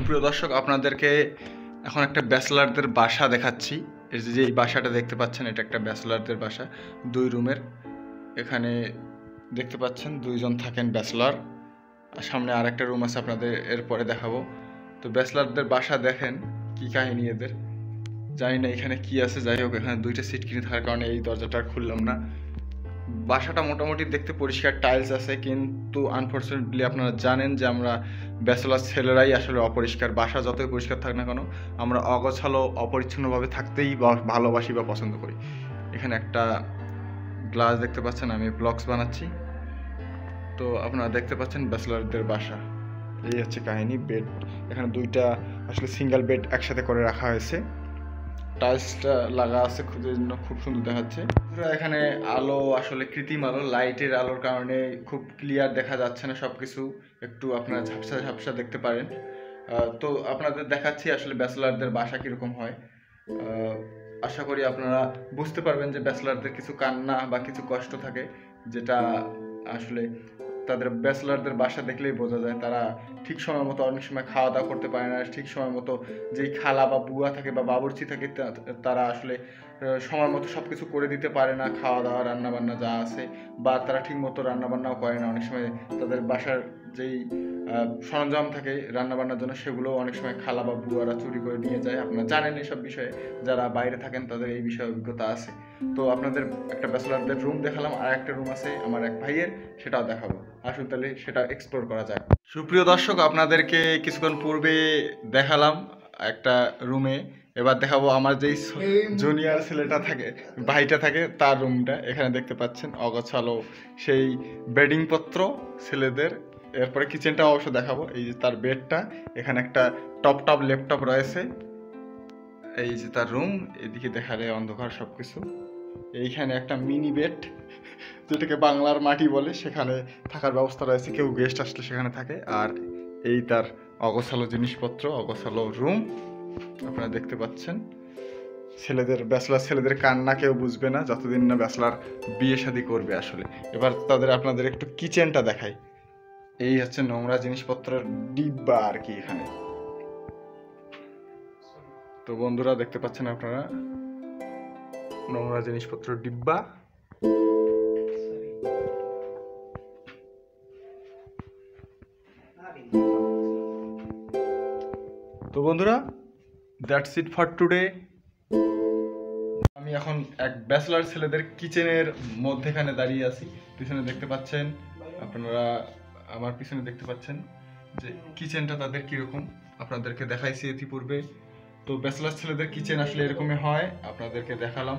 সুপ্রিয় দর্শক, আপনাদেরকে এখন একটা ব্যাচেলারদের বাসা দেখাচ্ছি। এই যে এই বাসাটা দেখতে পাচ্ছেন, এটা একটা ব্যাচেলারদের বাসা, 2 রুমের। এখানে দেখতে পাচ্ছেন 2 জন থাকেন ব্যাচেলার। আর সামনে আর একটা রুম আছে, আপনাদের এরপরে দেখাবো। তো ব্যাচেলারদের বাসা দেখেন কি কাহিনী এদের, জানি না এখানে কি আছে। যাই হোক, এখানে 2টা সিট কিনে থাকার কারণে এই দরজাটা আর খুললাম না। বাসাটা মোটামুটি দেখতে পরিষ্কার, টাইলস আছে, কিন্তু আনফর্চুনেটলি আপনারা জানেন যে আমরা ব্যাচেলার ছেলেরাই আসলে অপরিষ্কার। বাসা যতই পরিষ্কার থাক না কেন, আমরা অগোছালো অপরিচ্ছন্নভাবে থাকতেই ভালোবাসি বা পছন্দ করি। এখানে একটা গ্লাস দেখতে পাচ্ছেন, আমি ব্লগস বানাচ্ছি। তো আপনারা দেখতে পাচ্ছেন ব্যাচেলারদের বাসা। এই হচ্ছে কাহিনী। বেড এখানে 2টা আসলে সিঙ্গেল বেড একসাথে করে রাখা হয়েছে। টাইলসটা লাগা আছে, খুব সুন্দর দেখাচ্ছে। এখানে আলো আসলে কৃত্রিম আলো, লাইটের আলোর কারণে খুব ক্লিয়ার দেখা যাচ্ছে না সবকিছু, একটু আপনারা ঝাপসা ঝাপসা দেখতে পারেন। তো আপনাদের দেখাচ্ছি আসলে ব্যাচেলারদের বাসা কীরকম হয়। আশা করি আপনারা বুঝতে পারবেন যে ব্যাচেলারদের কিছু কান্না বা কিছু কষ্ট থাকে, যেটা আসলে তাদের ব্যাচেলারদের বাসা দেখলেই বোঝা যায়। তারা ঠিক সময় মতো অনেক সময় খাওয়া দাওয়া করতে পারে না, ঠিক সময় মতো যেই খালা বা বুয়া থাকে বা বাবুর্চি থাকে তারা আসলে সময় মতো সব কিছু করে দিতে পারে না, খাওয়া দাওয়া রান্নাবান্না যা আছে, বা তারা ঠিক মতো রান্নাবান্নাও করে না। অনেক সময় তাদের বাসার যেই সরঞ্জাম থাকে রান্নাবান্নার জন্য, সেগুলো অনেক সময় খালা বা বুয়ারা চুরি করে নিয়ে যায়। আপনারা জানেন এইসব বিষয়ে, যারা বাইরে থাকেন তাদের এই বিষয়ে অভিজ্ঞতা আছে। তো আপনাদের একটা ব্যাচেলারদের রুম দেখালাম, আর একটা রুম আছে আমার এক ভাইয়ের, সেটাও দেখাবো। আসুন তাহলে সেটা এক্সপ্লোর করা যায়। সুপ্রিয় দর্শক, আপনাদেরকে কিছুক্ষণ পূর্বে দেখালাম একটা রুমে, এবার দেখাবো আমার যেই জুনিয়র ছেলেটা থাকে, ভাইটা থাকে, তার রুমটা। এখানে দেখতে পাচ্ছেন অগোছালো সেই বেডিং পত্র ছেলেদের। এরপরে কিচেনটা অবশ্য দেখাবো। এই যে তার বেডটা, এখানে একটা টপ ল্যাপটপ রয়েছে। এই যে তার রুম, এদিকে দেখালে অন্ধকার সবকিছু। এইখানে একটা মিনি বেড, যেটাকে বাংলার মাটি বলে, সেখানে থাকার ব্যবস্থা রয়েছে, কেউ গেস্ট আসলে সেখানে থাকে। আর এই তার অগোছালো জিনিসপত্র, অগোছালো রুম আপনারা দেখতে পাচ্ছেন। ব্যাচেলার ছেলেদের কান্না কেউ বুঝবে না যতদিন না ব্যাচেলার বিয়ে শাদী করবে আসলে। এবার আপনাদের একটু কিচেনটা দেখাই। এই হচ্ছে নোংরা জিনিসপত্রের ডিব্বা আর কি এখানে। তো বন্ধুরা দেখতে পাচ্ছেন আপনারা নোংরা জিনিসপত্রের ডিব্বা। তো বন্ধুরা, দ্যাটস ইট ফর টুডে। আমি এখন এক ব্যাচেলার ছেলেদের কিচেনের মধ্যেখানে দাঁড়িয়ে আছি। পিছনে দেখতে পাচ্ছেন আপনারা, আমার পিছনে দেখতে পাচ্ছেন যে কিচেনটা তাদের কিরকম, আপনাদেরকে দেখাইছি ইতিপূর্বে। তো ব্যাচেলার ছেলেদের কিচেন আসলে এরকমই হয়, আপনাদেরকে দেখালাম।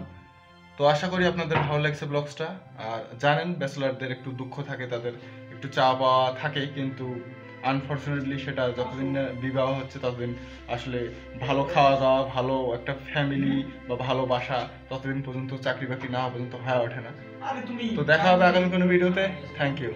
তো আশা করি আপনাদের ভালো লাগছে ব্লগসটা। আর জানেন ব্যাচেলারদের একটু দুঃখ থাকে, তাদের একটু চাওয়া পাওয়া থাকে, কিন্তু আনফর্চুনেটলি সেটা যতদিন না বিবাহ হচ্ছে ততদিন আসলে ভালো খাওয়া দাওয়া, ভালো একটা ফ্যামিলি বা ভালো বাসা, ততদিন পর্যন্ত চাকরি বাকরি না হওয়া পর্যন্ত হয়ে ওঠে না। তো দেখা হবে আগামী কোনো ভিডিওতে। Thank you.